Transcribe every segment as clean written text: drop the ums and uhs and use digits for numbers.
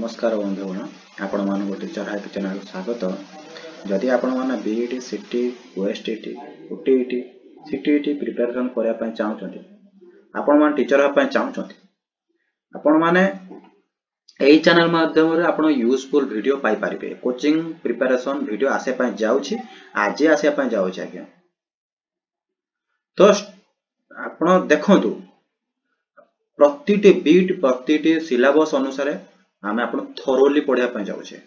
नमस्कार बंधुगण आपण मान टीचर हाइक चैनल स्वागत। जदि आपण मैंने बीईटी सीटी ओएसटीटी ओटीईटी सीटीईटी प्रिपरेशन करने चाहते आपण मैंने टीचर हाँ चाहते आपण मैंने यही चैनल माध्यम आपण यूजफुल वीडियो पाई पारिबे। कोचिंग प्रिपरेशन वीडियो आसे पय जाउछि आज आसे पय जाउछि आज्ञा। तो आपण देखंतु प्रतिटी बीट प्रतिटी सिलेबस अनुसार आमे आपण थरोली पढ़िया पय जाउछे।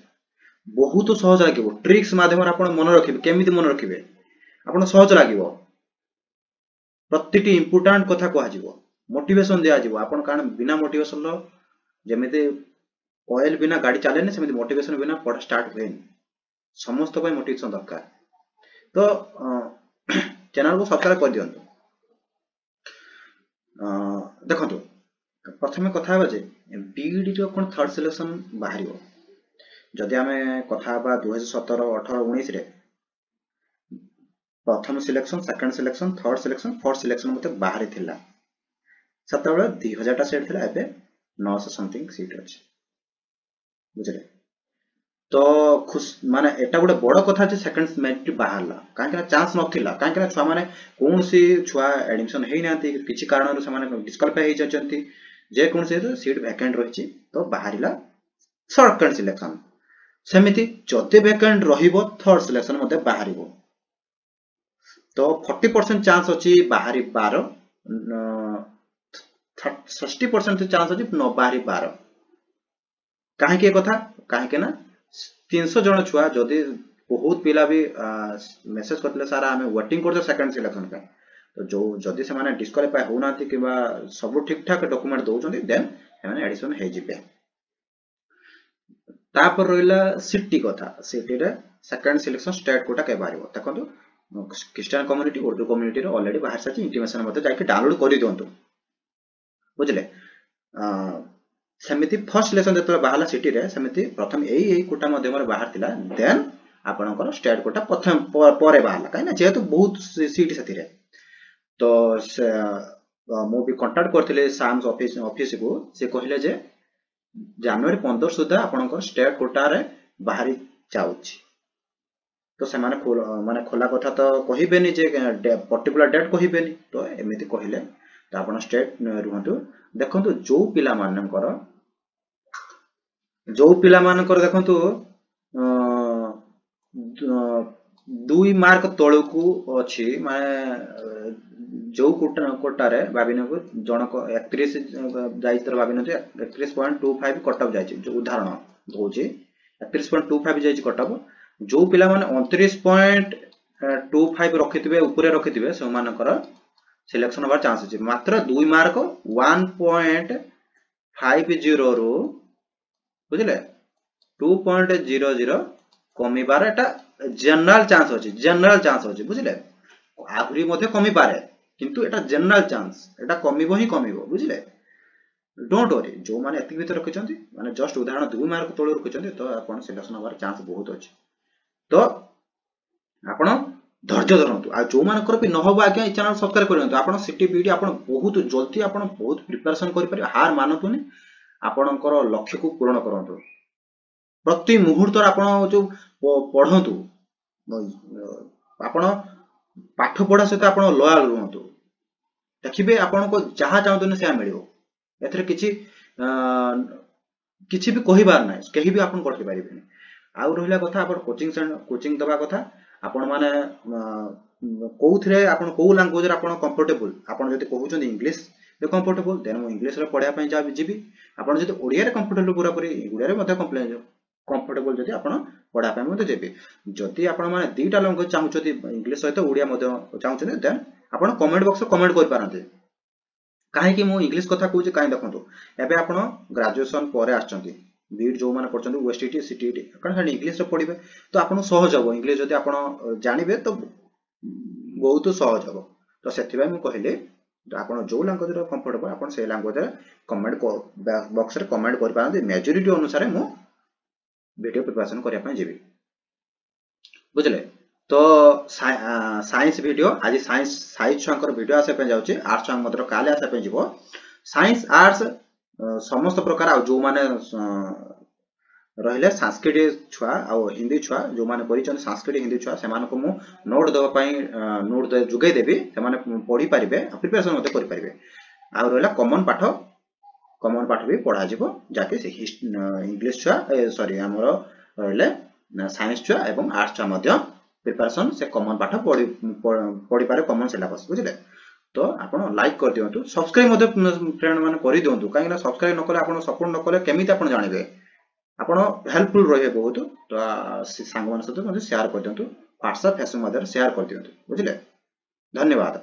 बहुत सहज लागिवो ट्रिक्स माध्यम आपण मन रखिबे। केमिति मन रखिबे आपण सहज लागिवो। प्रतिटी इंपोर्टेंट कथा को आजिवो मोटिवेशन दिया आजिवो। आपण कारण बिना मोटिवेशन लो जेमिति ऑयल बिना गाड़ी चलेनी सेमिति मोटिवेशन बिना पढ़ा स्टार्ट होएनी। समस्त पय मोटिवेशन दरकार। तो चैनल को सब्सक्राइब कर दियंतु। देखंतु प्रथमे कथा हे जे बीईडी रो कोन थर्ड सिलेक्शन बाहरियो। जदि आमे कथा बा 2017 18 19 रे प्रथम selection second selection third selection fourth selection मते बाहरी थिला। सतबेले 2000 टा सीट थिला। एबे 900 समथिंग सीट अछि बुझले। तो खुश माने एटा गोटे बड़ कथा जे सेकंड मेरिट बाहरला। काहे कि चांस नथिला। काहे कि छुआ माने कोन सी छुआ एडमिशन हेइ नांती किछि कारण से माने डिस्क्वालिफाई हेइ जचंती जे कोन से सीट वैकेंट रहिछि। तो बाहरिला सेकंड सिलेक्शन। सेमिति जदि वैकेंट रहिबो थर्ड सिलेक्शन मते बाहरिबो। तो 40% चांस अछि बाहरी 12 60% चांस अछि न बाहरी 12। काहे कि कथा काहे कि ना 300 जण छुआ जदि बहुत पिला भी मेसेज करले सारा हमें वेटिंग करते सेकंड सिलेक्शन पे। तो जो जदि से माने डिस्क्वालिफाई हो नाथि किबा सब ठीक ठाक डॉक्यूमेंट दोउछन्ती देन माने एडिशन हे जिबे। तापर रहिला सिटी कथा। सिटी रे सेकंड सिलेक्शन स्टेट कोटा के बारिबो। देखंतु क्रिश्चियन कम्युनिटी उर्दू कम्युनिटी रे ऑलरेडी बाहर साची इंटिमेशन मते जाके डाउनलोड करि दियंतु बुझले। सेमिति फर्स्ट सिलेक्शन जतले बाहला सिटी रे सेमिति प्रथम एई कोटा माध्यम रे बाहर थिला। देन आपनकर स्टेट कोटा प्रथम परे बाहला। काहे ना जेहेतु बहुत सीट सथि रे। तो मो भी कांटेक्ट करथिले साम्स ऑफिस को। से कहिले जे जनवरी 15 सुधा आपनकर स्टेट कोटा रे बाहरी जाउछि। तो से माने खोला कथा तो कहिबेनी जे पर्टिकुलर डेट कहिबेनी। तो एमिति कहिले तो आपण स्टेट रुहंतु। देखंतु जो पिला मानकर देखंतु 2 मार्क तळकू अछि माने जो कोटा रे भाबिनकु जनक 31 जाइतर भाबिनतु 31.25 कटअप जाइछि। जो उदाहरण होछि 31.25 जाइछि कटअप। जो पिला माने 29.25 रखिथिबे ऊपर रखिथिबे से मानकर सिलेक्शन होबार चांस अछि। मात्र 2 मार्क 1.50 रो बुझले 2.00 कमिबार एटा जनरल चांस अछि बुझले। आगुरी मध्ये कमी पारे किंतु एटा जनरल चांस एटा कमिबो ही कमिबो बुझले। डोंट वरी जो माने एति भीतर रखिचंती माने जस्ट उदाहरण 2 मार्क तळ रखिचंती तो आपण सिलेक्शन होबार चांस बहुत अछि। तो आपण धैर्य धरंतु। आ जो मानकर भी न होबो आज्ञा चैनल सब्सक्राइब करंतु। आपण सिटी बीडी आपण बहुत जल्दी आपण बहुत प्रिपरेशन करि पारि। हार मानतुनी आपणकर लक्ष्य को पूर्ण करंतु। प्रति मुहूर्त आपण जो पढंतु आपण पाठ पढ़ा सहित आपण लॉयल रहंतु। देखिबे आपण को जहा चाहतुनी से मिलियो। एथरे किछि भी कहिबार नै केहि भी आपण करथि पारिबेनी। आ रहिला कथा आपण कोचिंग दबा कथा। आपण माने कोउथरे आपण को लैंग्वेज रे आपण कंफर्टेबल। आपण जति कहउछन इंग्लिश रे कंफर्टेबल देन मो इंग्लिश रे पढिया पय जिबी। आपण जति ओडिया रे कंफर्टेबल पूरा पूरी ओडिया रे मते कंफर्टेबल जति आपण पढा पय मते जेबे। जति आपण माने दीटा लैंग्वेज चाहउछथि इंग्लिश सहित ओडिया मते चाहउछथि देन आपण कमेंट बॉक्स रे कमेंट कर पारंते। काहे कि मो इंग्लिश कथा कहउछि काहे देखंतु एबे आपण ग्रेजुएशन परे आछंती बीड जो माने पढछंती ओएसटीटी सीटीटी कारण खाली इंग्लिश रे पढिबे तो आपण सहज हो। इंग्लिश जति आपण जानिबे तो बहुत सहज हो। तो सेति भाई मु कहिले आपण जो लैंग्वेज रे कंफर्टेबल आपण से लैंग्वेज रे कमेंट बॉक्स रे कमेंट कर पारंते। मेजॉरिटी अनुसार मु वीडियो प्रिपरेशन करिया पय जेबी बुझले। तो साइंस वीडियो आज साइंस छुआंकर वीडियो आसे पे जाउची। आर्ट्स छुआंक मत्र काले आसे पे जिवो। साइंस आर्ट्स समस्त प्रकार आ जो माने रहिले संस्कृत छुआ आ हिंदी छुआ जो माने परिचन संस्कृत हिंदी छुआ से मानको मु नोट दवा पई नोट जुगै देबी से माने पढी परिबे प्रिपरेशन मते करि परिबे आ रहिला कॉमन पाठ भी पढ़ा जिवो जाके से इंग्लिश छुआ सॉरी हमरो रहिले साइंस छुआ एवं आर्ट्स छुआ मते प्रिपरेशन से कॉमन पाठ पढ़ी पारे कॉमन सिलेबस बुझिले तो आपण लाइक कर दियंतु सब्सक्राइब मते फ्रेंड माने करि दियंतु काहे ना सब्सक्राइब न कले आपण सपोर्ट न कले केमिति आपण जानिबे आपण हेल्पफुल रहे बहुत तो सांग मान सहित शेयर कर दियंतु व्हाट्सएप फेसबुक मध्य शेयर कर दियंतु बुझिले धन्यवाद।